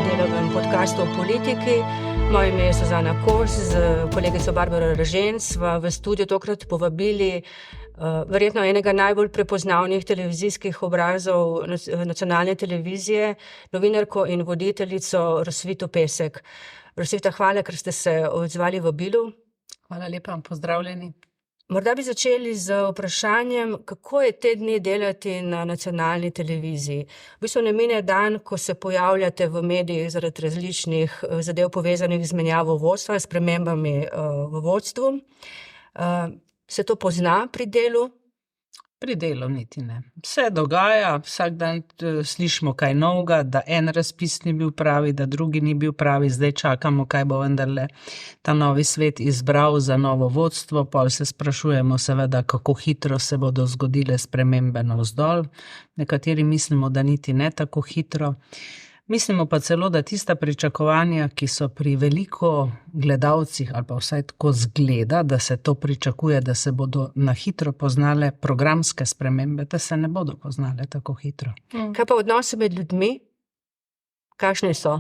delovnem podkastu o politiki. Moje ime je Suzana Kos, z kolegico Barbaro Eržen sva v studio tokrat povabili verjetno enega najbolj prepoznavnih televizijskih obrazov nacionalne televizije, novinarko in voditeljico Rosvito Pesek. Rosvita, hvala, ker ste se odzvali vabilu. Hvala lepa, pozdravljeni. Morda bi začeli z vprašanjem, kako je te dni delati na nacionalni televiziji. V bistvu ne mine dan, ko se pojavljate v medijih zaradi različnih zadev povezanih z menjavo vodstva, s spremembami v vodstvu. Se to pozna pri delu? Pri delu niti ne. Vse dogaja, vsak dan slišimo kaj novega, da en razpis ni bil pravi, da drugi ni bil pravi, zdaj čakamo, kaj bo vendarle ta novi svet izbral za novo vodstvo, pol se sprašujemo seveda, kako hitro se bodo zgodile spremembe navzdol. Nekateri mislimo, da niti ne tako hitro. Mislimo pa celo, da tista pričakovanja, ki so pri veliko gledalcih, ali pa vsaj tako zgleda, da se to pričakuje, da se bodo na hitro poznale programske spremembe, da se ne bodo poznale tako hitro. Kaj pa odnose med ljudmi? Kakšni so?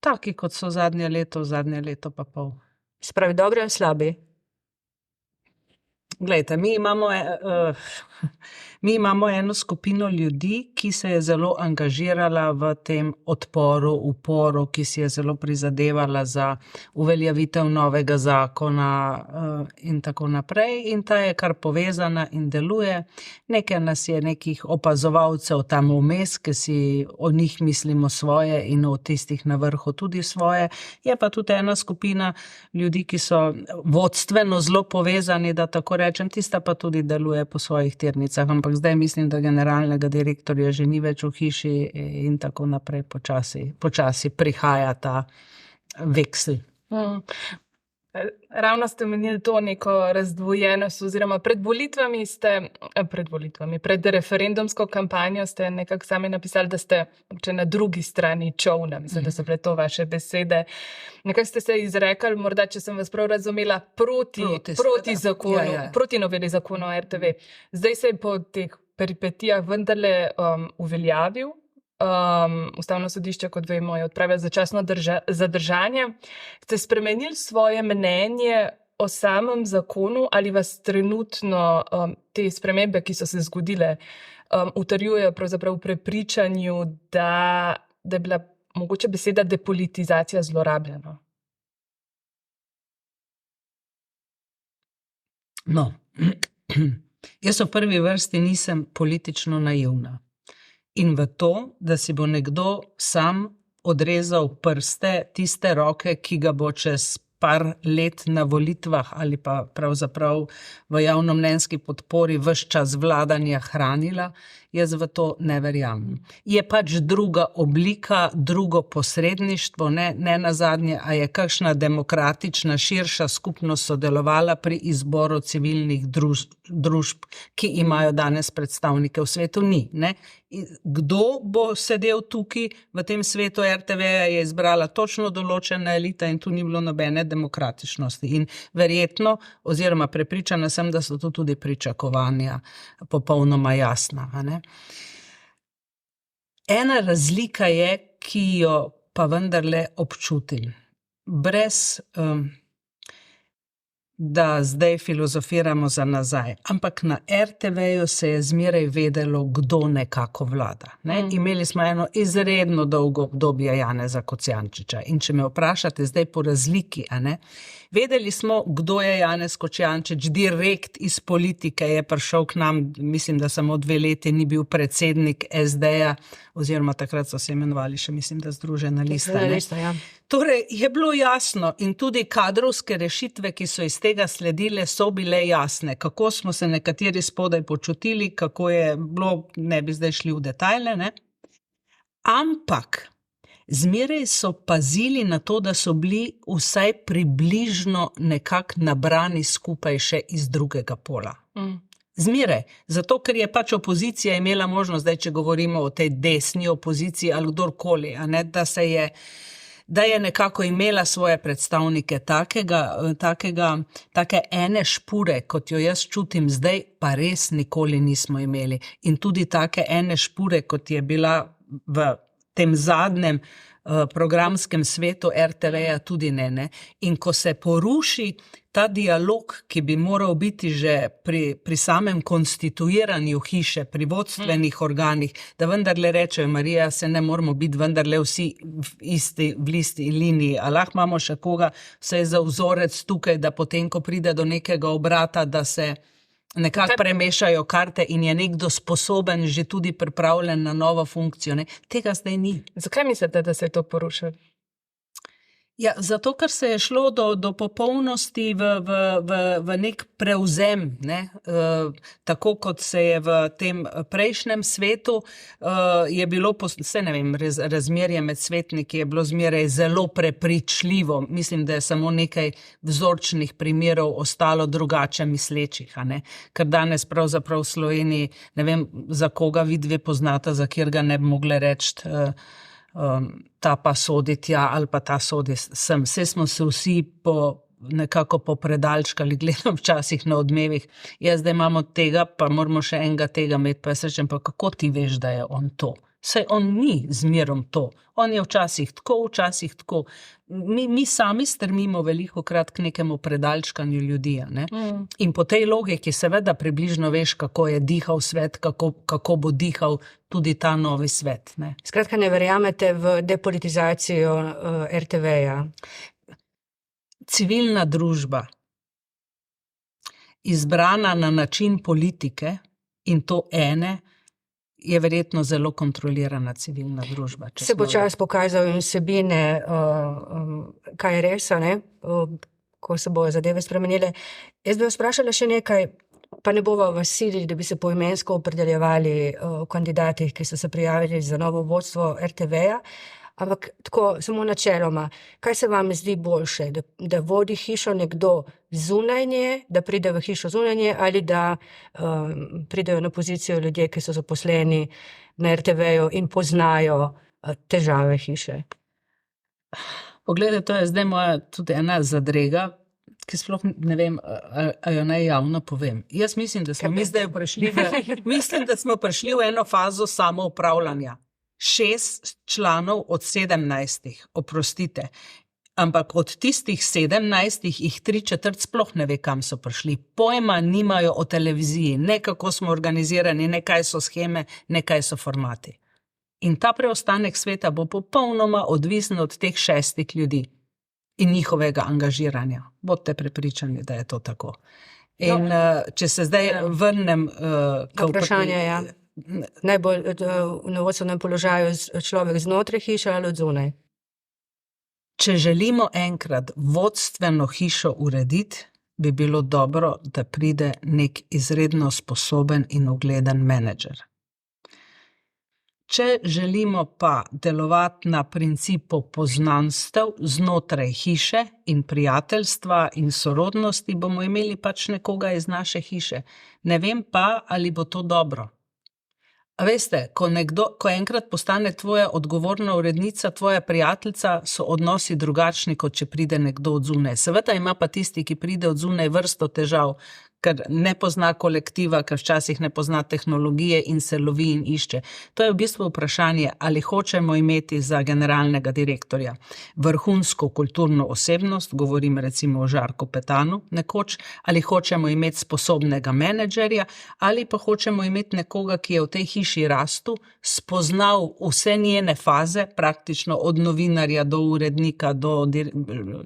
Taki, kot so zadnje leto pa pol. Spravi dobri ali slabi? Glejte, mi imamo eno skupino ljudi, ki se je zelo angažirala v tem odporu, uporu, ki si je zelo prizadevala za uveljavitev novega zakona in tako naprej. In ta je kar povezana in deluje. Nekaj nas je nekih opazovalcev tam vmes, ki si o njih mislimo svoje in o tistih na vrhu tudi svoje. Je pa tudi ena skupina ljudi, ki so vodstveno zelo povezani, da tako rečem, tista pa tudi deluje po svojih tirnicah, ampak zdaj mislim, da generalnega direktorja že ni več v hiši in tako naprej počasi prihaja ta veksel. Ravno ste omenili to neko razdvojenost oziroma pred referendumsko kampanjo ste nekako sami napisali, da ste na drugi strani čovna, mislim, da so bile to vaše besede. Nekako ste se izrekali, morda, če sem vas prav razumela, proti zakonu, proti noveli zakona o RTV. Zdaj se je po teh peripetijah vendarle uveljavil. Ustavno sodišče, kot vemo, je odpravilo začasno zadržanje. Ste spremenili svoje mnenje o samem zakonu ali vas trenutno te spremembe, ki so se zgodile, utrjujejo pravzaprav v prepričanju, da je bila mogoče beseda depolitizacija zlorabljena? No, jaz v prvi vrsti nisem politično naivna. In v to, da si bo nekdo sam odrezal prste, tiste roke, ki ga bo čez par let na volitvah ali pa pravzaprav v javnomnenjski podpori ves čas vladanja hranila, jaz v to ne verjamem. Je pač druga oblika, drugo posredništvo, ne nazadnje, a je kakšna demokratična, širša skupnost sodelovala pri izboru civilnih družb, ki imajo danes predstavnike v svetu? Ni, ne? Kdo bo sedel tukaj v tem svetu? RTV je izbrala točno določena elita in tu ni bilo nobene demokratičnosti. In verjetno, oziroma prepričana sem, da so to tudi pričakovanja popolnoma jasna. Ne? Ena razlika je, ki jo pa vendarle občutim. Brez da zdaj filozofiramo za nazaj. Ampak na RTV-ju se je zmeraj vedelo, kdo nekako vlada. Ne? Imeli smo eno izredno dolgo obdobje Janeza Kocjančiča. In če me vprašate zdaj po razliki, vedeli smo, kdo je Janez Kocjančič, direkt iz politike je prišel k nam, mislim, da samo 2 leti ni bil predsednik SD-ja, oziroma takrat so se imenovali še, mislim, da Združena lista. Ja. Torej, je bilo jasno in tudi kadrovske rešitve, ki so iz tega sledile, so bile jasne. Kako smo se nekateri spodaj počutili, kako je bilo, ne bi zdaj šli v detajle, ne? Ampak zmeraj so pazili na to, da so bili vsaj približno nekako nabrani skupaj še iz drugega pola. Zmeraj, zato ker je pač opozicija imela možnost, zdaj če govorimo o tej desni opoziciji ali kdorkoli, da je nekako imela svoje predstavnike take ene špure, kot jo jaz čutim zdaj, pa res nikoli nismo imeli. In tudi take ene špure, kot je bila v tem zadnjem programskem svetu RTV-ja tudi ne. In ko se poruši ta dialog, ki bi moral biti že pri samem konstituiranju hiše, pri vodstvenih organih, da vendarle rečejo, Marija, se ne moramo biti vendarle vsi v isti liniji, a lahko imamo še koga vsaj za vzorec tukaj, da potem, ko pride do nekega obrata, da se nekako premešajo karte in je nekdo sposoben, že tudi pripravljen na novo funkcijo. Ne? Tega zdaj ni. Zakaj mislite, da se je to porušilo? Ja, zato, ker se je šlo do popolnosti v nek prevzem, ne? Tako kot se je v tem prejšnjem svetu, je bilo, razmerje med svetniki je bilo zmeraj zelo prepričljivo. Mislim, da je samo nekaj vzorčnih primerov ostalo drugače mislečih, a ne? Ker danes pravzaprav v Sloveniji, ne vem, za koga vi dve poznata, za kjer ga ne bi mogli reči, ta pa sodi tja ali pa ta sodi sem. Vse smo se vsi nekako popredalčkali, gledam včasih na Odmevih. Zdaj imamo tega, pa moramo še enega tega imeti, pa jaz rečem, pa kako ti veš, da je on to? Saj on ni zmerom to. On je včasih tako. Mi sami strmimo velikokrat k nekemu predalčkanju ljudi. Ne? In po tej logiki seveda približno veš, kako je dihal svet, kako bo dihal tudi ta novi svet. Ne? Skratka, ne verjamete v depolitizacijo RTV-ja? Civilna družba, izbrana na način politike, in to ene, je verjetno zelo kontrolirana civilna družba. Se bo čas pokazal in vsebine, kaj je res, ne? Ko se bojo zadeve spremenile. Jaz bi vas vprašala še nekaj, pa ne bova vas silili, da bi se poimensko opredeljevali o kandidatih, ki so se prijavili za novo vodstvo RTV-ja, ampak tako, samo načeloma, kaj se vam zdi boljše, da vodi hišo nekdo zunaj nje, da pride v hišo zunaj nje, ali da pridejo na pozicijo ljudje, ki so zaposleni na RTV-ju in poznajo težave hiše? Poglejte, to je zdaj moja tudi ena zadrega, ki sploh ne vem, a jo naj javno povem. Jaz mislim, da smo mi zdaj prišli v eno fazo samoupravljanja. 6 članov od 17, oprostite, ampak od tistih 17 jih 3/4 sploh ne ve, kam so prišli. Pojma nimajo o televiziji, ne kako smo organizirani, ne kaj so sheme, ne kaj so formati. In ta preostanek sveta bo popolnoma odvisen od teh 6 ljudi in njihovega angažiranja. Bodite prepričani, da je to tako. In če se zdaj vrnem k vprašanju, ja. Najbolj na vodstvenem položaju človek znotraj hiše ali od zunaj? Če želimo enkrat vodstveno hišo urediti, bi bilo dobro, da pride nek izredno sposoben in ugleden menedžer. Če želimo pa delovati na principu poznanstev znotraj hiše in prijateljstva in sorodnosti, bomo imeli pač nekoga iz naše hiše. Ne vem pa, ali bo to dobro. A veste, ko enkrat postane tvoja odgovorna urednica, tvoja prijateljica, so odnosi drugačni, kot če pride nekdo od zunaj. Seveda ima pa tisti, ki pride od zunaj, vrsto težav, ker ne pozna kolektiva, ker včasih ne pozna tehnologije in se lovi in išče. To je v bistvu vprašanje, ali hočemo imeti za generalnega direktorja vrhunsko kulturno osebnost, govorim recimo o Žarku Petanu nekoč, ali hočemo imeti sposobnega menedžerja, ali pa hočemo imeti nekoga, ki je v tej hiši rastu, spoznal vse njene faze, praktično od novinarja do urednika, do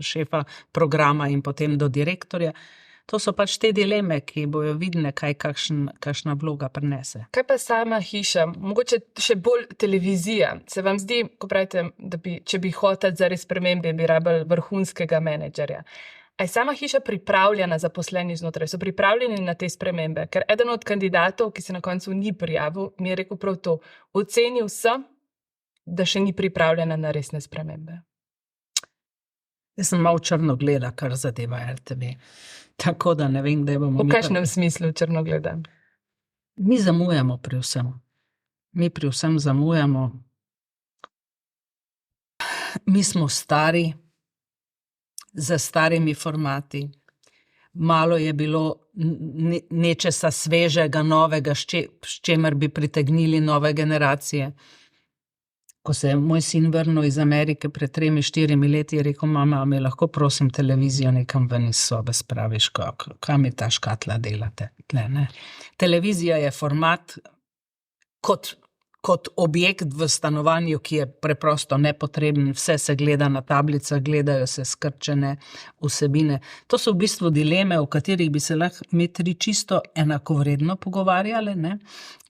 šefa programa in potem do direktorja. To so pač te dileme, ki bojo vidne, kakšna vloga prinese. Kaj pa sama hiša? Mogoče še bolj televizija. Se vam zdi, ko pravite, da če bi hoteli zares spremembe, bi rabili vrhunskega menedžerja. A je sama hiša pripravljena, zaposleni znotraj, so pripravljeni na te spremembe? Ker eden od kandidatov, ki se na koncu ni prijavil, mi je rekel prav to, ocenil sem, da še ni pripravljena na resne spremembe. Jaz sem malo črnogleda, kar zadeva RTV. Tako da ne vem, da bomo... V kakšnem smislu črnogleda? Mi zamujamo pri vsem. Mi pri vsem zamujamo. Mi smo stari, za starimi formati. Malo je bilo nečesa svežega, novega, s čemer bi pritegnili nove generacije. Ko se je moj sin vrnil iz Amerike pred 3-4 leti, je rekel: mama, a mi lahko prosim televizijo nekam ven iz sobe spraviš, kam je ta škatla delate? Tle, ne. Televizija je format kot objekt v stanovanju, ki je preprosto nepotreben, vse se gleda na tablicah, gledajo se skrčene vsebine. To so v bistvu dileme, o katerih bi se lahko mi tri čisto enakovredno pogovarjali, ne?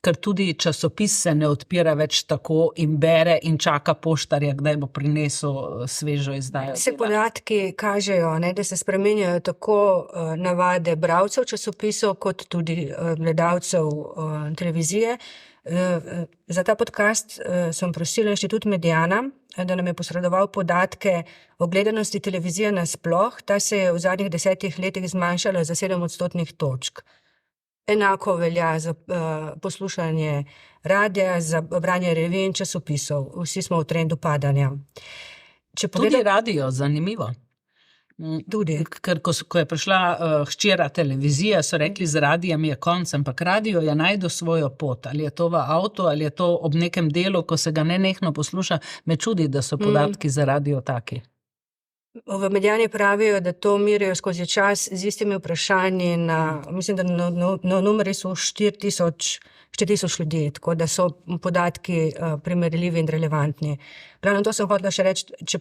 Ker tudi časopis se ne odpira več tako in bere in čaka poštarja, kdaj bo prinesel svežo izdajo. Se podatki kažejo, ne, da se spremenjajo tako navade bralcev časopisov, kot tudi gledalcev televizije. Za ta podcast sem prosila Inštitut Mediana, da nam je posredoval podatke o gledanosti televizije nasploh. Ta se je v zadnjih 10 letih zmanjšala za 7 odstotnih točk. Enako velja za poslušanje radia, za branje revij in časopisov. Vsi smo v trendu padanja. Tudi radio, zanimivo. Tudi. Ker ko je prišla hčera televizija, so rekli, z radijem je konc, ampak radio je najdel svojo pot. Ali je to v avtu, ali je to ob nekem delu, ko se ga nenehno posluša, me čudi, da so podatki za radio taki. V Mediani pravijo, da to merijo skozi čas z istimi vprašanji mislim, da na numeri so 4000 ljudi, tako da so podatki primerljivi in relevantni. Ravno to sem hotela še reči, če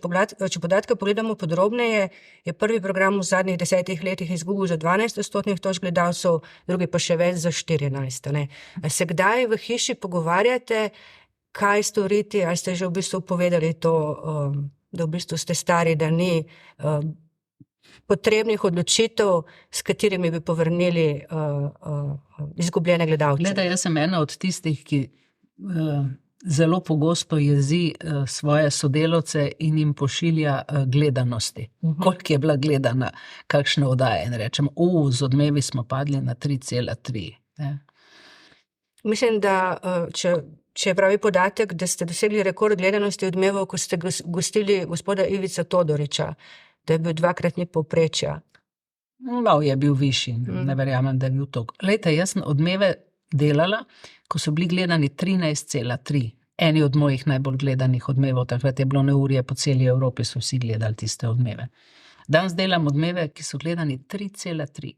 podatke pogledamo podrobneje, je prvi program v zadnjih 10 letih izgubil za 12 odstotnih točk gledalcev, drugi pa še več za 14. Ne. A se kdaj v hiši pogovarjate, kaj storiti, ali ste že v bistvu povedali to, da v bistvu ste stari, da ni potrebnih odločitev, s katerimi bi povrnili izgubljene gledalce? Gleda, jaz sem ena od tistih, ki zelo pogosto jezi svoje sodelavce in jim pošilja gledanosti. Koliko je bila gledana kakšna oddaja in rečem, z Odmevi smo padli na 3,3. Mislim, da če je pravi podatek, da ste dosegli rekord gledanosti Odmevov, ko ste gostili gospoda Ivica Todorića, da je bil 2-kratnik povprečja. Malo je bil višji, ne verjamem, da je bil to. Glejte, jaz sem Odmeve delala, ko so bili gledani 13,3. Eni od mojih najbolj gledanih Odmevov, takrat je bilo neurje po celi Evropi, so vsi gledali tiste Odmeve. Danes delam Odmeve, ki so gledani 3,3.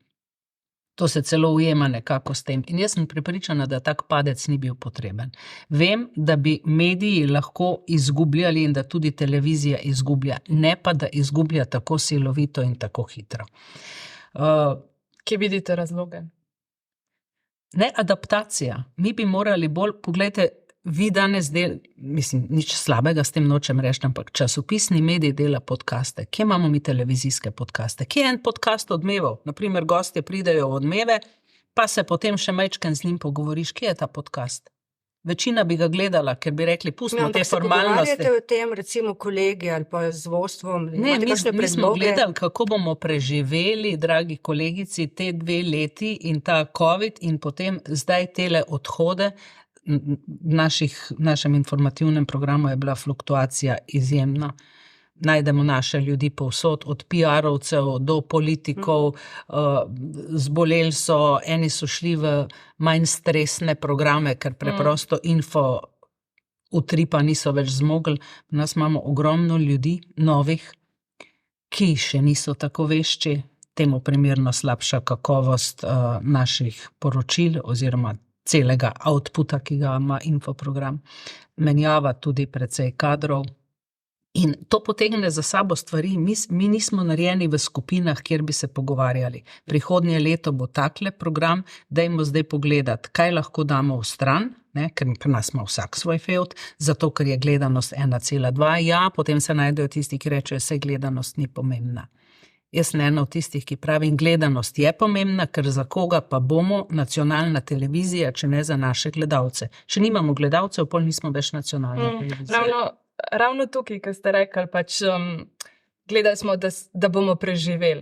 To se celo ujema nekako s tem. In jaz sem prepričana, da tak padec ni bil potreben. Vem, da bi mediji lahko izgubljali in da tudi televizija izgublja, ne pa da izgublja tako silovito in tako hitro. Kje vidite razloge? Ne, adaptacija. Mi bi morali bolj, poglejte, vi danes mislim, nič slabega s tem nočem reči, ampak časopisni medij dela podcaste. Kje imamo mi televizijske podcaste? Kje je en podcast Odmevov? Naprimer, gostje pridejo v Odmeve, pa se potem še majčken z njim pogovoriš. Kje je ta podcast? Večina bi ga gledala, ker bi rekli, pustimo te formalnosti. Se pogovarjate o tem, recimo kolegi ali pa z vodstvom? Ne, mi smo gledali, kako bomo preživeli, dragi kolegici, te 2 leti in ta COVID in potem zdaj tele odhode. V našem informativnem programu je bila fluktuacija izjemna. Najdemo naše ljudi povsod, od PR-ovcev do politikov, zboleli so, eni so šli v manj stresne programe, ker preprosto info utripa niso več zmogli. Nas imamo ogromno ljudi, novih, ki še niso tako vešči, temu primerno slabša kakovost naših poročil oziroma celega outputa, ki ga ima infoprogram. Menjava tudi precej kadrov. In to potegne za sabo stvari. Mi nismo narejeni v skupinah, kjer bi se pogovarjali. Prihodnje leto bo takle program, dajmo zdaj pogledati, kaj lahko damo v stran, ne, ker pri nas ima vsak svoj fevd, zato ker je gledanost 1,2. Ja, potem se najdejo tisti, ki rečejo, saj gledanost ni pomembna. Jaz sem ena od tistih, ki pravim, gledanost je pomembna, ker za koga pa bomo nacionalna televizija, če ne za naše gledalce. Če nimamo gledalcev, pol nismo več nacionalna televizija. Ravno tukaj, ko ste rekli, gledali smo, da bomo preživeli.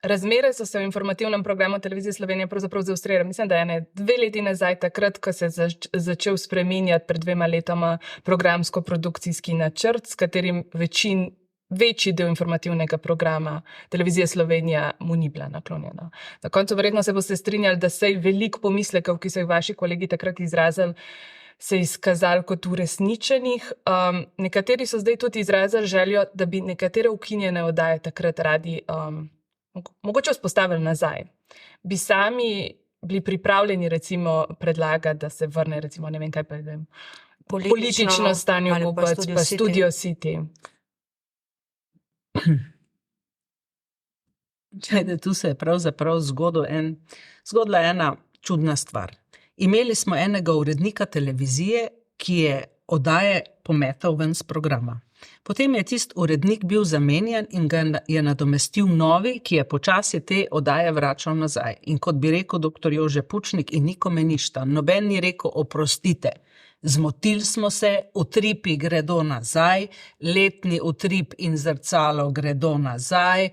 Razmere so se v informativnem programu Televizije Slovenije pravzaprav zaostrile. Mislim, da je 2 leti nazaj, takrat, ko se je začel spreminjati pred 2 letoma programsko-produkcijski načrt, s katerim večji del informativnega programa Televizije Slovenija mu ni bila naklonjena. Na koncu verjetno se boste strinjali, da se je veliko pomislekov, ki so jih vaši kolegi takrat izrazili, se izkazali kot uresničenih. Nekateri so zdaj tudi izrazili željo, da bi nekatere ukinjene oddaje takrat radi mogoče vzpostavili nazaj. Bi sami bili pripravljeni recimo predlagati, da se vrne recimo, ne vem kaj pa vem, politično stanje v Gobac pa Studio City. Čajde, tu se je pravzaprav zgodila ena čudna stvar. Imeli smo enega urednika televizije, ki je oddaje pometal ven z programa. Potem je tisti urednik bil zamenjan in ga je nadomestil novi, ki je počasi te oddaje vračal nazaj. In kot bi rekel dr. Jože Pučnik, in nikome ništa. Noben ni rekel oprostite. Zmotili smo se, utripi gredo nazaj, letni utrip in zrcalo gredo nazaj,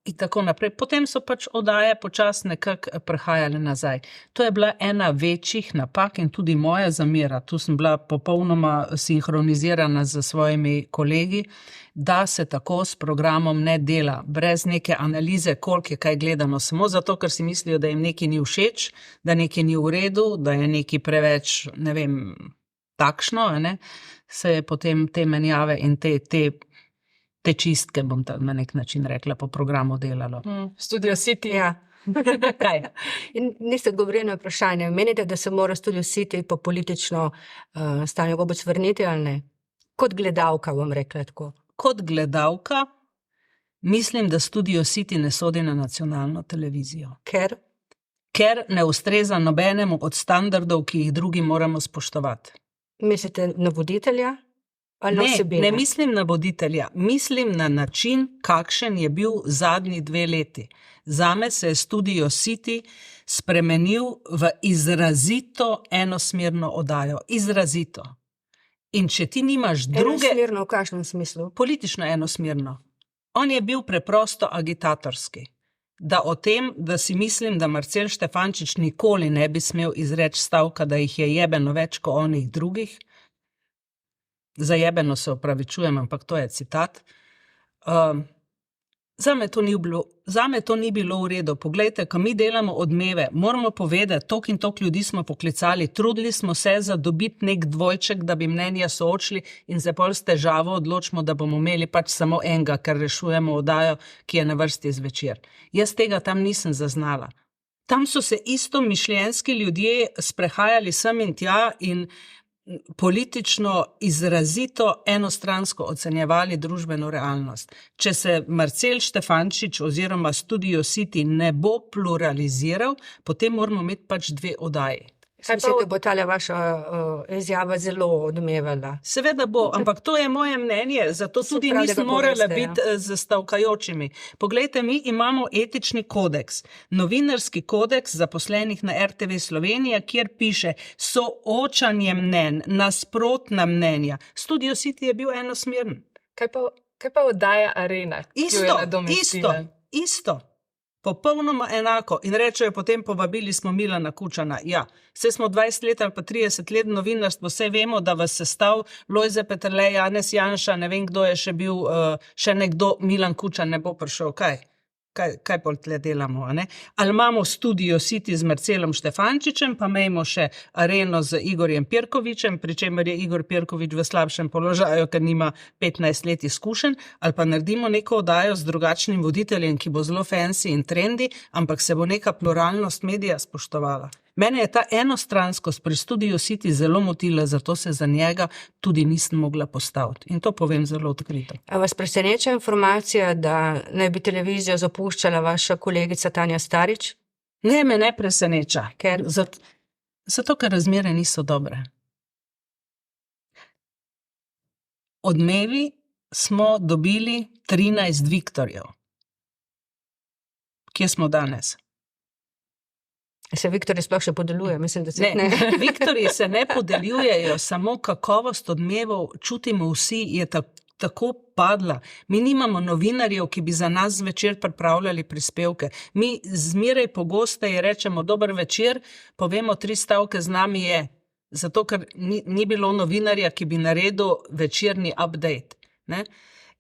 in tako naprej. Potem so pač oddaje počasi nekako prehajale nazaj. To je bila ena večjih napak in tudi moja zamera. Tu sem bila popolnoma sinhronizirana z svojimi kolegi, da se tako s programom ne dela, brez neke analize, koliko je kaj gledano, samo zato, ker si mislijo, da jim nekaj ni všeč, da nekaj ni v redu, da je nekaj preveč, ne vem, takšno, ne? Se je potem te menjave in te čistke, bom na nek način rekla, po programu delalo. Studio City. Ja. Kaj? In niste govorili na vprašanje. Menite, da se mora Studio City po politično stanje Gobac vrniti ali ne? Kot gledalka, bom rekla tako. Kot gledalka mislim, da Studio City ne sodi na nacionalno televizijo. Ker? Ker ne ustreza nobenemu od standardov, ki jih drugi moramo spoštovati. Mislite na voditelja? Ne mislim na voditelja, mislim na način, kakšen je bil zadnji 2 leti. Zame se je Studio City spremenil v izrazito enosmerno oddajo. Izrazito. In če ti nimaš druge... Enosmerno v kakšnem smislu? Politično enosmerno. On je bil preprosto agitatorski. Da o tem, da si mislim, da Marcel Štefančič nikoli ne bi smel izreči stavka, da jih je jebeno več kot onih drugih. Zajebeno se opravičujem, ampak to je citat. Zame to ni bilo v redu. Poglejte, ko mi delamo Odmeve, moramo povedati, toliko in toliko ljudi smo poklicali, trudili smo se za dobiti nek dvojček, da bi mnenja soočili in se pol s težavo odločimo, da bomo imeli pač samo enega, ker rešujemo oddajo, ki je na vrsti zvečer. Jaz tega tam nisem zaznala. Tam so se isto mišljenjski ljudje sprehajali sem in tja in politično izrazito enostransko ocenjevali družbeno realnost. Če se Marcel Štefančič oziroma Studio City ne bo pluraliziral, potem moramo imeti pač 2 oddaji. Mislite, bo tale vaša izjava zelo odmevala? Seveda bo, ampak to je moje mnenje, zato tudi nisem morala biti z stavkajočimi. Poglejte, mi imamo etični kodeks, novinarski kodeks zaposlenih na RTV Slovenija, kjer piše soočanje mnenj, nasprotna mnenja. Studio City je bil enosmeren. Kaj pa oddaja Arena? Isto. Popolnoma enako. In rečejo, potem povabili smo Milana Kučana. Ja, vse smo 20 let ali pa 30 let novinarstvo, vse vemo, da vas sestav Lojze Peterle, Janez Janša, ne vem, kdo je še bil, še nekdo, Milan Kučan ne bo prišel. Kaj pol tle delamo, a ne? Ali imamo Studio City z Marcelom Štefančičem, pa imamo še Areno z Igorjem Pirkovičem, pri čemer je Igor Pirkovič v slabšem položaju, ker nima 15 let izkušenj, ali pa naredimo neko oddajo z drugačnim voditeljem, ki bo zelo fancy in trendy, ampak se bo neka pluralnost medija spoštovala. Mene je ta enostranskost pri Studio City zelo motila, zato se za njega tudi nisem mogla postaviti. In to povem zelo odkrito. A vas preseneča informacija, da naj bi televizijo zapuščala vaša kolegica Tanja Starič? Ne, me ne preseneča. Ker? Zato, ker razmere niso dobre. Odmevi smo dobili 13 Viktorjev. Kje smo danes? Se Viktorji sploh še podeljuje? Mislim, da se ne. Viktorji se ne podeljujejo, samo kakovost Odmevov, čutimo vsi, je tako padla. Mi nimamo novinarjev, ki bi za nas zvečer pripravljali prispevke. Mi zmeraj pogosteje rečemo dober večer, povemo 3 stavke, z nami je. Zato, ker ni bilo novinarja, ki bi naredil večerni update. Ne?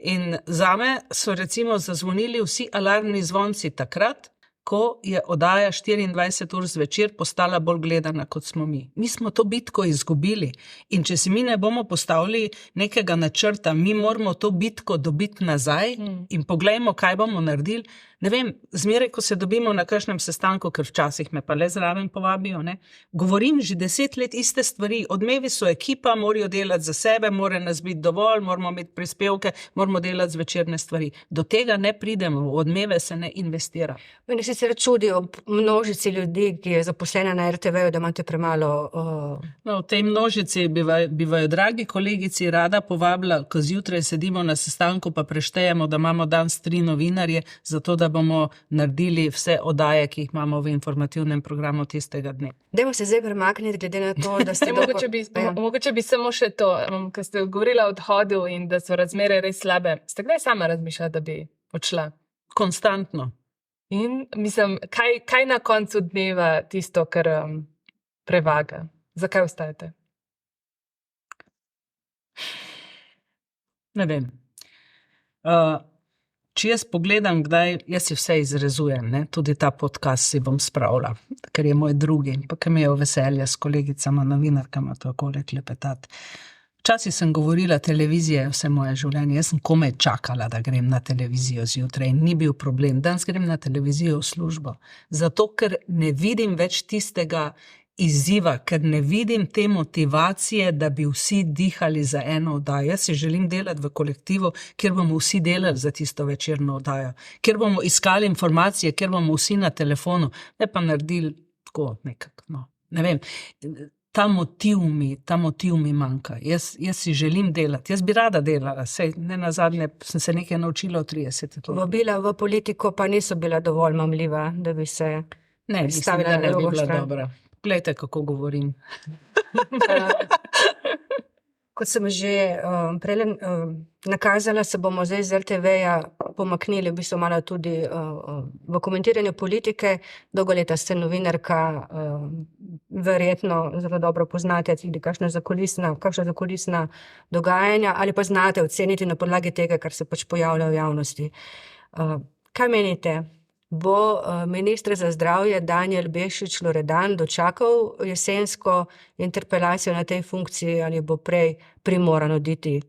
In zame so recimo zazvonili vsi alarmni zvonci takrat, ko je oddaja 24 ur zvečer postala bolj gledana, kot smo mi. Mi smo to bitko izgubili in če si mi ne bomo postavili nekega načrta, mi moramo to bitko dobiti nazaj in poglejmo, kaj bomo naredili. Ne vem, zmeraj, ko se dobimo na kakšnem sestanku, ker včasih me pa le zraven povabijo, ne, govorim že 10 let iste stvari. Odmevi so ekipa, morajo delati za sebe, mora nas biti dovolj, moramo imeti prispevke, moramo delati zvečerne stvari. Do tega ne pridemo, v odmeve se ne investira. Meni sicer čudi ob množici ljudi, ki je zaposlena na RTV-ju, da imate premalo... No, v tej množici bi vaju, dragi kolegici, rada povabila, ko zjutraj sedimo na sestanku, pa preštejemo, da imamo danes 3 novinarje, zato da bomo naredili vse oddaje, ki jih imamo v informativnem programu tistega dne. Dajmo se zdaj premakniti, glede na to, da ste... Mogoče bi samo še to, ko ste govorila o odhodu in da so razmere res slabe. Ste kdaj sama razmišljala, da bi odšla? Konstantno. In mislim, kaj na koncu dneva tisto, kar prevaga? Zakaj ostajate? Ne vem. Če jaz pogledam, jaz si vse izrezujem, ne? Tudi ta podcast si bom spravila, ker je moj drugi, pa ker mi je veselje s kolegicama, novinarkama takole klepetati. Včasih sem govorila, televizija je vse moje življenje, jaz sem komaj čakala, da grem na televizijo zjutraj in ni bil problem. Danes grem na televizijo v službo, zato ker ne vidim več tistega izziva, ker ne vidim te motivacije, da bi vsi dihali za eno oddajo. Jaz si želim delati v kolektivu, kjer bomo vsi delali za tisto večerno oddajo, kjer bomo iskali informacije, kjer bomo vsi na telefonu, ne pa naredili tako nekako, no, ne vem. Ta motiv mi manjka. Jaz si želim delati. Jaz bi rada delala. Sej, ne nazadnje sem se nekaj naučila v 30 letih. Vabila v politiko pa niso bila dovolj mamljiva, da bi se stavila na drugo stran. Dobra. Glejte, kako govorim. Kot sem že prej nakazala, se bomo zdaj z RTV-ja pomaknili v bistvu malo tudi v komentiranju politike. Dolgo leta ste novinarka, verjetno zelo dobro poznate tudi kakšna zakulisna dogajanja ali pa znate oceniti na podlagi tega, kar se pač pojavlja v javnosti. Kaj menite? Bo minister za zdravje Danijel Bešič Loredan dočakal jesensko interpelacijo na tej funkciji ali bo prej primoran oditi?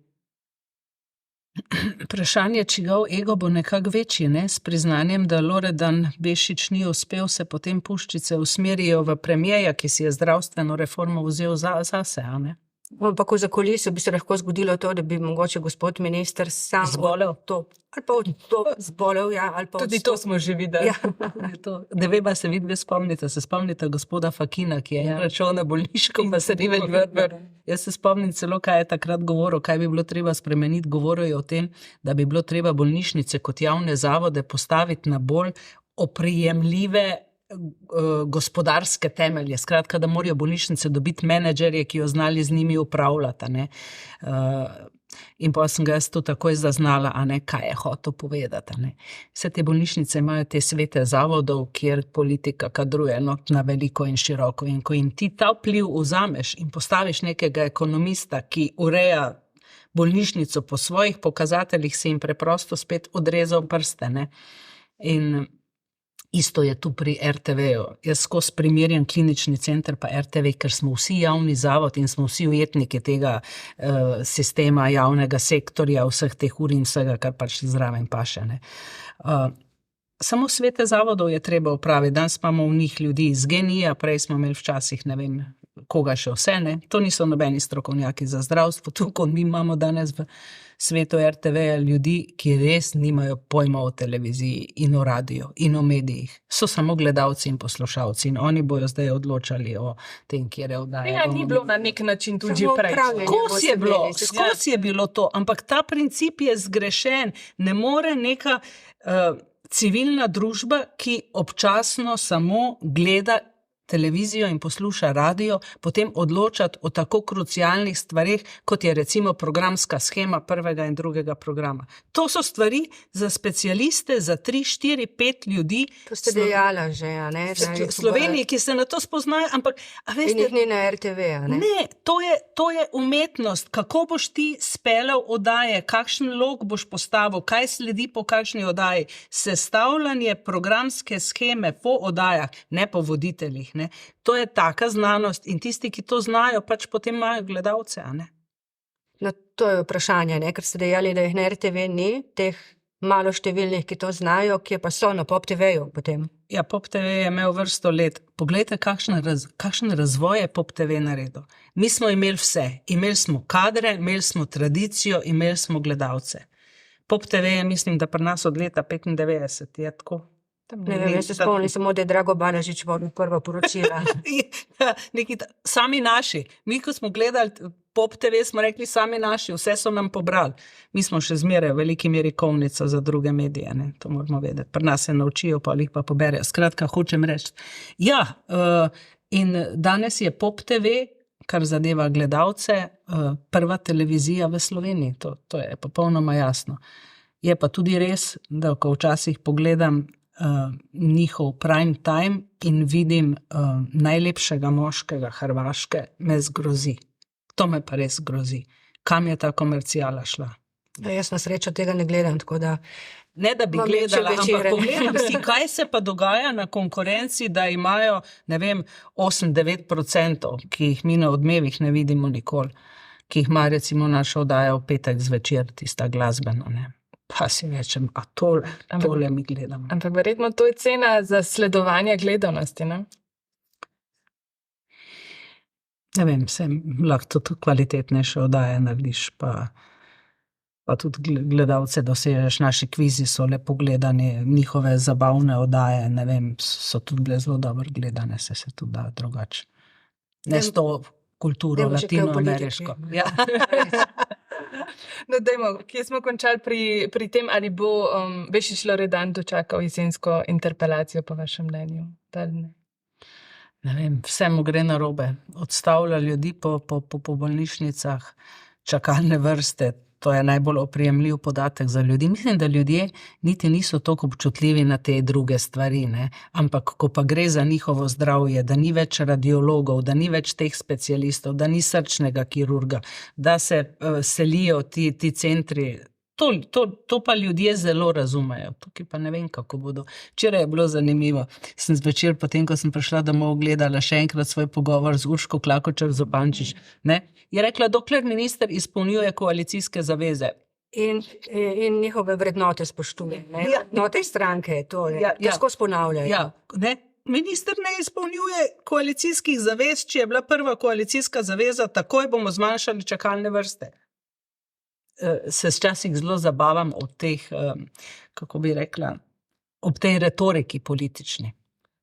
Vprašanje, čigav ego bo nekako večji, ne? S priznanjem, da Loredan Bešič ni uspel, se potem puščice usmerijo v premierja, ki si je zdravstveno reformo vzel zase, a ne? Ampak v zakulisju bi se lahko zgodilo to, da bi mogoče gospod minister sam zbolel to, ali pa to zbolel, ja, ali pa tudi to smo že videli. Ja. Ne vem, pa se vidve spomnite gospoda Fakina, ki je račal na bolniško, pa se ni več vrnil. Jaz se spomnim celo, kaj je takrat govoril, kaj bi bilo treba spremeniti. Govoril je o tem, da bi bilo treba bolnišnice kot javne zavode postaviti na bolj oprijemljive gospodarske temelje, skratka, da morajo bolnišnice dobiti menedžerje, ki jo znali z njimi upravljati, ne. In pa sem ga jaz to takoj zaznala, a ne, kaj je hotel povedati, ne. Vse te bolnišnice imajo te svete zavodov, kjer politika kadruje na veliko in široko, in ko jim ti ta vpliv vzameš in postaviš nekega ekonomista, ki ureja bolnišnico po svojih pokazateljih, se jim preprosto spet odrezal prste, ne. In isto je tu pri RTV-ju. Jaz skozi primerjam klinični center pa RTV, ker smo vsi javni zavod in smo vsi ujetniki tega sistema javnega sektorja, vseh teh ur in vsega, kar pač zraven paše, ne. Samo svete zavodov je treba upraviti. Danes imamo v njih ljudi iz GEN-I-ja, prej smo imeli včasih, ne vem, koga še vse, ne. To niso nobeni strokovnjaki za zdravstvo, tukaj mi imamo danes v svetu RTV-ja ljudi, ki res nimajo pojma o televiziji in o radiju in o medijih. So samo gledalci in poslušalci in oni bojo zdaj odločali o tem, kjer je oddaja. Ja, ni bilo na nek način tudi prej. Skozi je bilo to, ampak ta princip je zgrešen. Ne more neka civilna družba, ki občasno samo gleda televizijo in posluša radio, potem odločati o tako krucialnih stvarih, kot je recimo programska shema prvega in drugega programa. To so stvari za specialiste, za 3, 4, 5 ljudi. To ste dejala že, a ne? V Sloveniji, ki se na to spoznajo, ampak a veste, In jih ni na RTV, a ne? Ne, to je umetnost. Kako boš ti speljal oddaje, kakšen lok boš postavil, kaj sledi po kakšni oddaji. Sestavljanje programske sheme po oddajah, ne po voditeljih. Ne. To je taka znanost in tisti, ki to znajo, pač potem imajo gledalce. A ne. No, to je vprašanje, ne? Ker ste dejali, da jih na RTV ni, teh malo številnih, ki to znajo, kje pa so na Pop TV-ju potem. Ja, Pop TV je imel vrsto let. Poglejte, kakšen razvoj je Pop TV naredil. Mi smo imeli vse. Imeli smo kadre, imeli smo tradicijo, imeli smo gledalce. Pop TV je, mislim, da pri nas od leta 95, je tako. Ne vem, jaz se spomnim samo, da je Drago Balažič vodil prva poročila. Ja, sami naši. Mi, ko smo gledali Pop TV, smo rekli sami naši, vse so nam pobrali. Mi smo še zmeraj v veliki meri kovnica za druge medije, ne? To moramo vedeti. Pri nas se naučijo, pa jih pa poberejo. Skratka, hočem reči. Ja, in danes je Pop TV, kar zadeva gledalce, prva televizija v Sloveniji. To je popolnoma jasno. Je pa tudi res, da ko včasih pogledam njihov prime time in vidim najlepšega moškega Hrvaške, me zgrozi. To me pa res grozi. Kam je ta komercijala šla? Ja, jaz na srečo tega ne gledam, tako da... Ne, da bi gledala, ampak pogledam si, kaj se pa dogaja na konkurenci, da imajo, ne vem, 8-9%, ki jih mi na Odmevih ne vidimo nikoli, ki jih ima recimo naša oddaja v petek zvečer, tista glasbena, ne. Pa si rečem, a tole mi gledamo. Ampak verjetno to je cena za sledovanje gledanosti, ne? Ne vem, lahko tudi kvalitetnejše oddaje narediš, pa tudi gledalce dosežeš. Naši kvizi so lepo gledani, njihove zabavne oddaje, ne vem, so tudi bile zelo dobro gledane, se tudi da drugače. Ne s to kulturo latinoameriško. Ja. No, dajmo, kje smo končali pri tem, ali bo Bešič Loredan dočakal jesensko interpelacijo, po vašem mnenju? Ne vem, vse mu gre narobe. Odstavlja ljudi po bolnišnicah, čakalne vrste. To je najbolj oprijemljiv podatek za ljudi. Mislim, da ljudje niti niso toliko občutljivi na te druge stvari, ne? Ampak ko pa gre za njihovo zdravje, da ni več radiologov, da ni več teh specialistov, da ni srčnega kirurga, da se selijo ti centri, to pa ljudje zelo razumejo. Tukaj pa ne vem, kako bodo. Včeraj je bilo zanimivo. Sem zvečer, potem, ko sem prišla domov, gledala še enkrat svoj pogovor z Urško Klakočar Zupančič, ne? Je rekla, dokler minister izpolnjuje koalicijske zaveze. In njihove vrednote spoštuje, ne? Ja. Vrednote stranke, to skozi ponavljajo. Ja, ne? Minister ne izpolnjuje koalicijskih zavez, če je bila prva koalicijska zaveza, takoj bomo zmanjšali čakalne vrste. Se včasih zelo zabavam od teh, kako bi rekla, ob tej retoriki politični.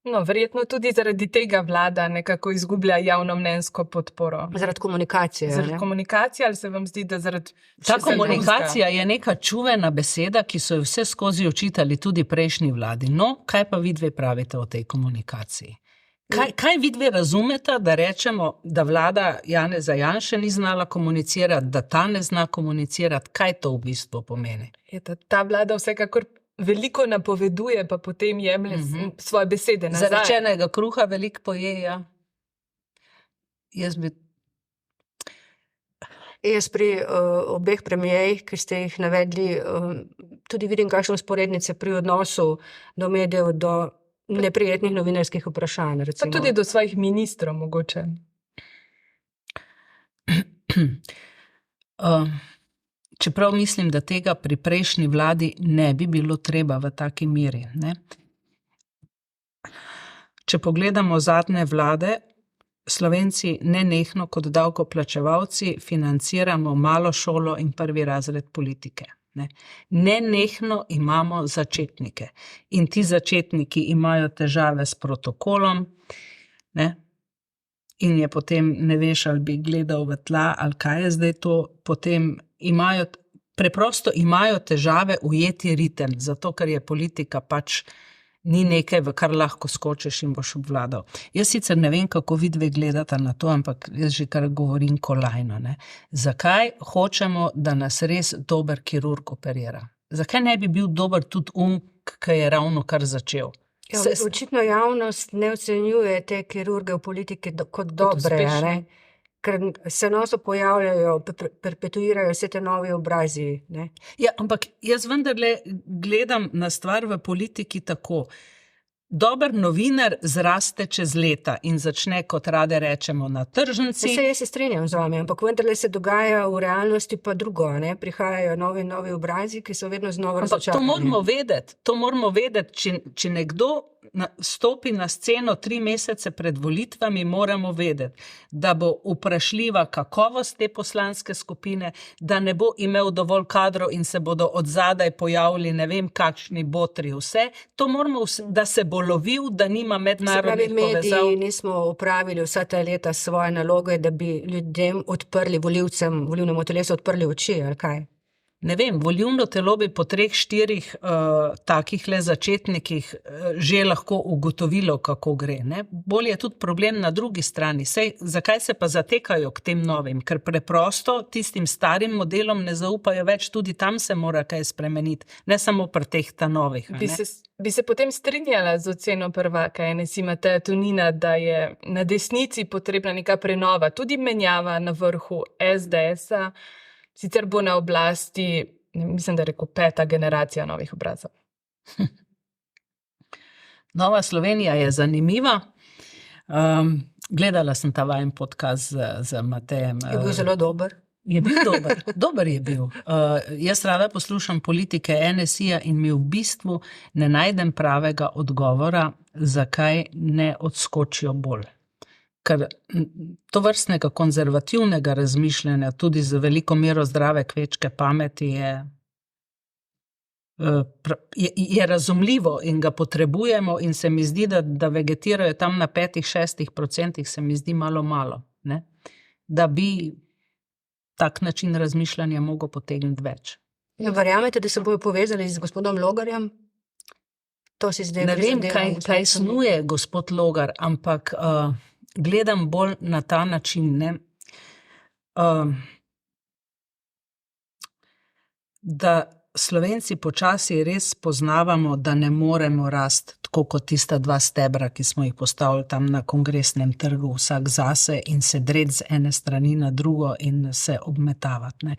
No, verjetno tudi zaradi tega vlada nekako izgublja javnomnenjsko podporo. Zaradi komunikacije. Zaradi komunikacije, ali se vam zdi, da zaradi... Ta komunikacija je neka čuvena beseda, ki so jo vse skozi očitali tudi prejšnji vladi. No, kaj pa vidve pravite o tej komunikaciji? Kaj vidve razumete, da rečemo, da vlada Janeza Janše ni znala komunicirati, da ta ne zna komunicirati? Kaj to v bistvu pomeni? Ta vlada vsekakor veliko napoveduje, pa potem jemlje svoje besede nazaj. Zarečenega kruha veliko poje, ja. Jaz pri obeh premijejih, ki ste jih navedli, tudi vidim kakšne vzporednice pri odnosu do medijev, do neprijetnih novinarskih vprašanj. Recimo. Pa tudi do svojih ministrov mogoče. Čeprav mislim, da tega pri prejšnji vladi ne bi bilo treba v taki meri. Ne? Če pogledamo zadnje vlade, Slovenci nenehno kot davkoplačevalci financiramo malo šolo in prvi razred politike. Ne? Nenehno imamo začetnike in ti začetniki imajo težave s protokolom, ne? In je potem ne veš, ali bi gledal v tla, ali kaj je zdaj to, potem preprosto imajo težave ujeti ritem, zato ker je politika pač ni nekaj, v kar lahko skočiš in boš obvladal. Jaz sicer ne vem, kako vi dve gledate na to, ampak jaz že kar govorim kolajno. Ne? Zakaj hočemo, da nas res dober kirurg operira? Zakaj ne bi bil dober tudi ki je ravno kar začel? Ja, očitno javnost ne ocenjuje te kirurge v politiki kot dobre, uspešne. ker se noso pojavljajo, perpetuirajo vse te novi obrazi. Ne? Ja, ampak jaz vendarle gledam na stvar v politiki tako. Dober novinar zraste čez leta in začne, kot rade rečemo, na tržnici. Jaz se strinjam z vami, ampak vendarle se dogaja v realnosti pa drugo. Ne? Prihajajo novi obrazi, ki so vedno znova razočarani. To moramo vedeti, če nekdo stopi na sceno 3 mesece pred volitvami, moramo vedeti, da bo vprašljiva kakovost te poslanske skupine, da ne bo imel dovolj kadrov in se bodo od zadaj pojavili ne vem kakšni botri vse. To moramo, da se bo lovil, da nima mednarodnih povezav. Mediji nismo opravili vsa ta leta svoje naloge, da bi ljudem odprli, volilnemu telesu odprli oči, ali kaj? Ne vem, volilno telo bi po 3-4 takih le začetnikih že lahko ugotovilo, kako gre. Ne? Bolj je tudi problem na drugi strani. Zakaj se pa zatekajo k tem novim? Ker preprosto tistim starim modelom ne zaupajo več, tudi tam se mora kaj spremeniti, ne samo pri teh novih. Bi se potem strinjala z oceno prvaka NSI Mateja Tonina, da je na desnici potrebna neka prenova, tudi menjava na vrhu SDS-a, sicer bo na oblasti, mislim, da je rekel 5. generacija novih obrazov. Nova Slovenija je zanimiva. Gledala sem ta vajen podcast z Matejem. Je bil zelo dober. Je bil dober. Dober je bil. Jaz rada poslušam politike NSI-ja in mi v bistvu ne najdem pravega odgovora, zakaj ne odskočijo bolj. Ker to vrstnega konzervativnega razmišljanja, tudi z veliko mero zdrave kmečke pameti, je razumljivo in ga potrebujemo in se mi zdi, da vegetirajo tam na 5-6%, se mi zdi malo, ne? Da bi tak način razmišljanja mogel potegniti več. Ja, verjamete, da se bojo povezali z gospodom Logarjem? To si zdaj ne vem, kaj snuje gospod Logar, ampak gledam bolj na ta način, ne? Da Slovenci počasi res poznavamo, da ne moremo rasti tako kot tista 2 stebra, ki smo jih postavili tam na Kongresnem trgu, vsak zase in se dreti z ene strani na drugo in se obmetavati. Ne.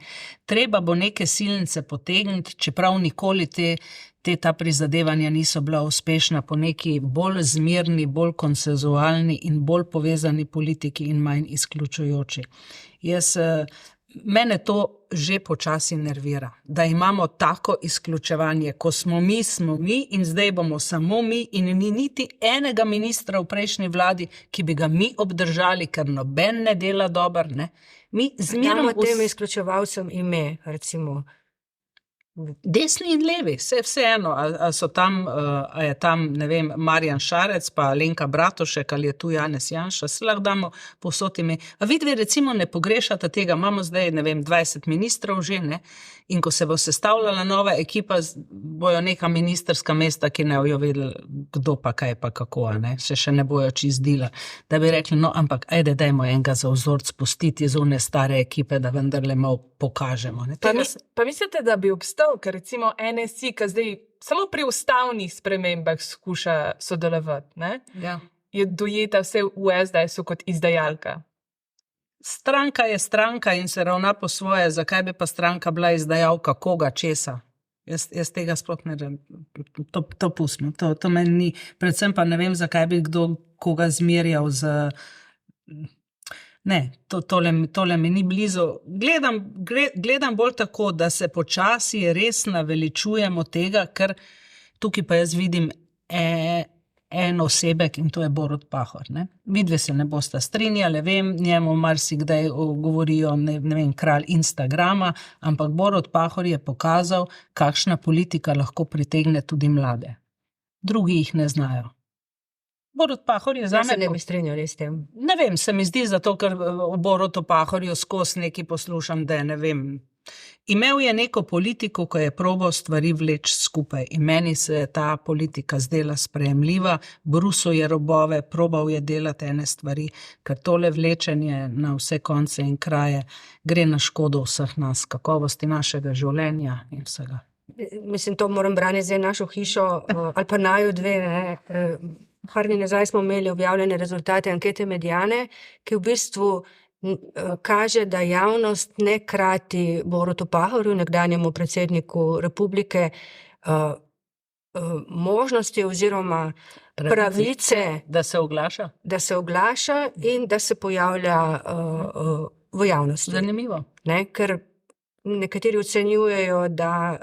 Treba bo neke silnice potegniti, čeprav nikoli ta prizadevanja niso bila uspešna po neki bolj zmirni, bolj konsenzualni in bolj povezani politiki in manj izključujoči. Mene to že počasi nervira, da imamo tako izključevanje, ko smo mi in zdaj bomo samo mi in ni niti enega ministra v prejšnji vladi, ki bi ga mi obdržali, ker noben ne dela dobro, ne. Mi zmerno tem izključevalcem ime, recimo. Desni in levi, vseeno, a je tam, ne vem, Marjan Šarec, pa Alenka Bratušek, ali je tu Janez Janša, se lahko damo povsod ime. A vidve recimo ne pogrešate tega, imamo zdaj, ne vem, 20 ministrov že, ne, in ko se bo sestavljala nova ekipa, bojo neka ministerska mesta, ki ne bojo vedeli, kdo pa kaj pa kako, ne, še ne bojo čizdila, da bi rekli, no, ampak ajde, dajmo enega za vzorc pustiti iz one stare ekipe, da vendarle malo pokažemo. Ne. Pa mislite, da bi obstal, ker recimo NSI, ki zdaj samo pri ustavnih spremembah skuša sodelovati, ne? Ja. Je dojeta vse v SDS-u kot izdajalka. Stranka je stranka in se ravna po svoje, zakaj bi pa stranka bila izdajalka koga, česa? Jaz tega sploh ne vem, to pustimo, to meni ni, predvsem pa ne vem, zakaj bi kdo koga zmerjal z... Ne, tole mi ni blizu. Gledam bolj tako, da se počasi res naveličujemo tega, ker tukaj pa jaz vidim en osebek in to je Borut Pahor. Ne? Vidve se ne bosta strinjali, vem, njemu marsikdaj govorijo, ne vem, kralj Instagrama, ampak Borut Pahor je pokazal, kakšna politika lahko pritegne tudi mlade. Drugi jih ne znajo. Borut Pahor je zame... Ja se ne bi strinjali s tem. Ne vem, se mi zdi zato, ker o Borutu Pahorju skozi neki poslušam, da je, ne vem, Imel je neko politiko, ko je probal stvari vleči skupaj in meni se je ta politika zdela sprejemljiva, brusil je robove, probal je delati ene stvari, ker tole vlečenje na vse konce in kraje gre na škodo vseh nas, kakovosti našega življenja in vsega. Mislim, to moram braniti zdaj našo hišo, ali pa naju dve, ne. Par dni nazaj smo imeli objavljene rezultate ankete Mediane, ki v bistvu kaže, da javnost ne krati Borutu Pahorju, nekdanjemu predsedniku republike, možnosti oziroma pravice, Da se oglaša? da se oglaša in da se pojavlja v javnosti. Zanimivo. Ne, ker nekateri ocenjujejo, da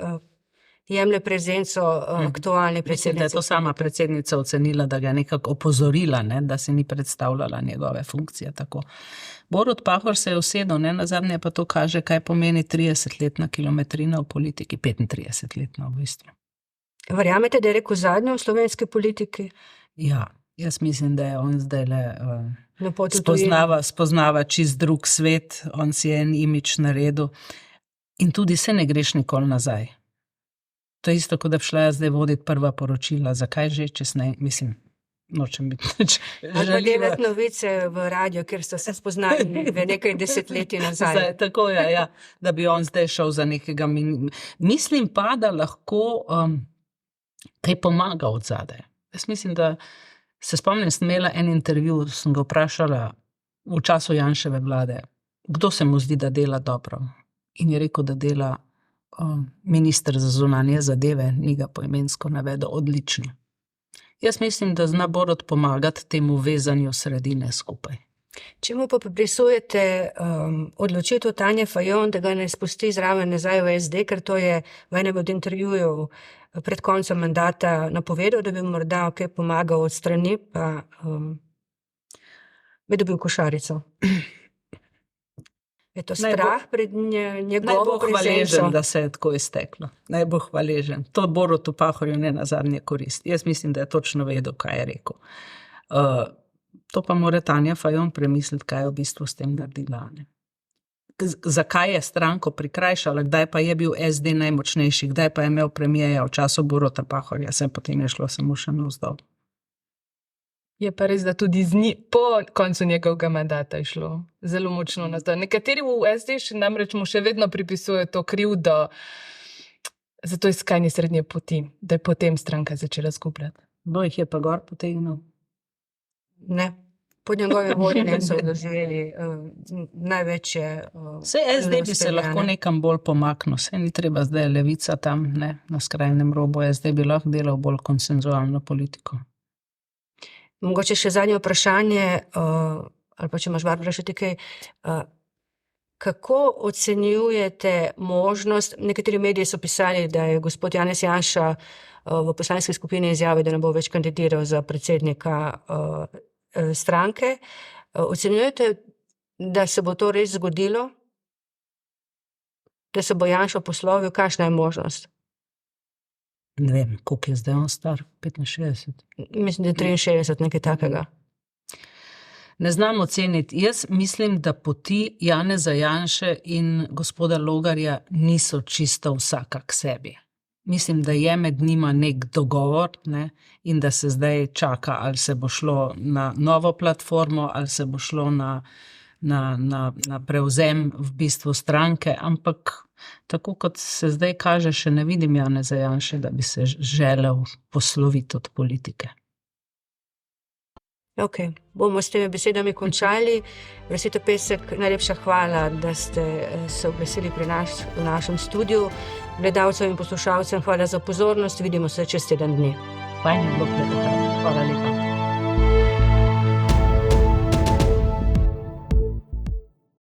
jemlje prezenco aktualni Mislim, da je predsednici. to sama predsednica ocenila, da ga je nekako opozorila, ne, da se ni predstavljala njegove funkcije tako. Borut Pahor se je usedel, ne, nazadnje pa to kaže, kaj pomeni 30-letna kilometrina v politiki, 35-letna v bistvu. Verjamete, da je rekel zadnjo v slovenski politiki? Ja, jaz mislim, da je on zdajle Na poti v tujino. spoznava čist drug svet, on si je en imič naredil in tudi se ne greš nikoli nazaj. To je isto, kot da bi šla jaz zdaj voditi prva poročila. Zakaj že, če ne, mislim, nočem biti nič Ali pa žaljiva. delati novice v radio, kjer so se spoznali v nekaj desetletij nazaj. Zdaj, tako je, ja, da bi on zdaj šel za nekega. Mislim pa, da lahko kaj pomaga od zadaj. Jaz mislim, da se spomnim, sem imela en intervju, sem ga vprašala v času Janševe vlade, kdo se mu zdi, da dela dobro. In je rekel, da dela minister za zunanje zadeve, ni ga poimensko navedel, odlično. Jaz mislim, da zna Borut pomagati temu vezanju sredine skupaj. Čemu pa pripisujete odločitev Tanje Fajon, da ga ne spusti zraven nazaj v SD, ker to je v enem od intervjujev pred koncem mandata napovedal, da bi morda kaj pomagal od strani, pa bi dobil košarico. Je to strah pred Naj njegovo bo hvaležen, prezenco? da se je tako izteklo. Naj bo hvaležen. To Borutu Pahorju ne nazadnje koristi. Jaz mislim, da je točno vedel, kaj je rekel. To pa mora Tanja Fajon premisliti, kaj je v bistvu s tem naredila. Ne? Zakaj je stranko prikrajšala, kdaj pa je bil SD najmočnejši, kdaj pa je imel premijeja v času Boruta Pahorja, potem je šlo samo še navzdol. Je pa res, da tudi po koncu njegovega mandata je šlo zelo močno navzdol. Nekateri v SD namreč mu še vedno pripisujejo to krivdo za to iskanje srednje poti, da je potem stranka začela zgubljati. Kdo jih je pa gor potegnil? Ne. Pod njegovim vodenjem so doživeli največje Saj SD bi se lahko nekam bolj pomaknil, saj ni treba zdaj Levica tam, ne, na skrajnem robu, SD bi lahko delal bolj konsenzualno politiko. Mogoče še zadnje vprašanje, ali pa če imaš, Barbara, še kaj, kako ocenjujete možnost, nekateri mediji so pisali, da je gospod Janez Janša v poslanski skupini izjavil, da ne bo več kandidiral za predsednika stranke. Ocenjujete, da se bo to res zgodilo? Da se bo Janša poslovil? Kakšna je možnost? Ne vem, koliko je zdaj on star, 65? Mislim, da je 63, nekaj takega. Ne znam oceniti. Jaz mislim, da poti Janeza Janše in gospoda Logarja niso čisto vsaka k sebi. Mislim, da je med njima nek dogovor, ne, in da se zdaj čaka, ali se bo šlo na novo platformo, ali se bo šlo na prevzem v bistvu stranke, ampak tako kot se zdaj kaže, še ne vidim Janeza Janše, da bi se želel posloviti od politike. Ok, bomo s temi besedami končali. Rosita Pesek, najlepša hvala, da ste se oglasili pri nas v našem studiu. Gledalcem in poslušalcem hvala za pozornost, vidimo se čez teden dni. Fajn je bilo klepetati. Hvala lepa.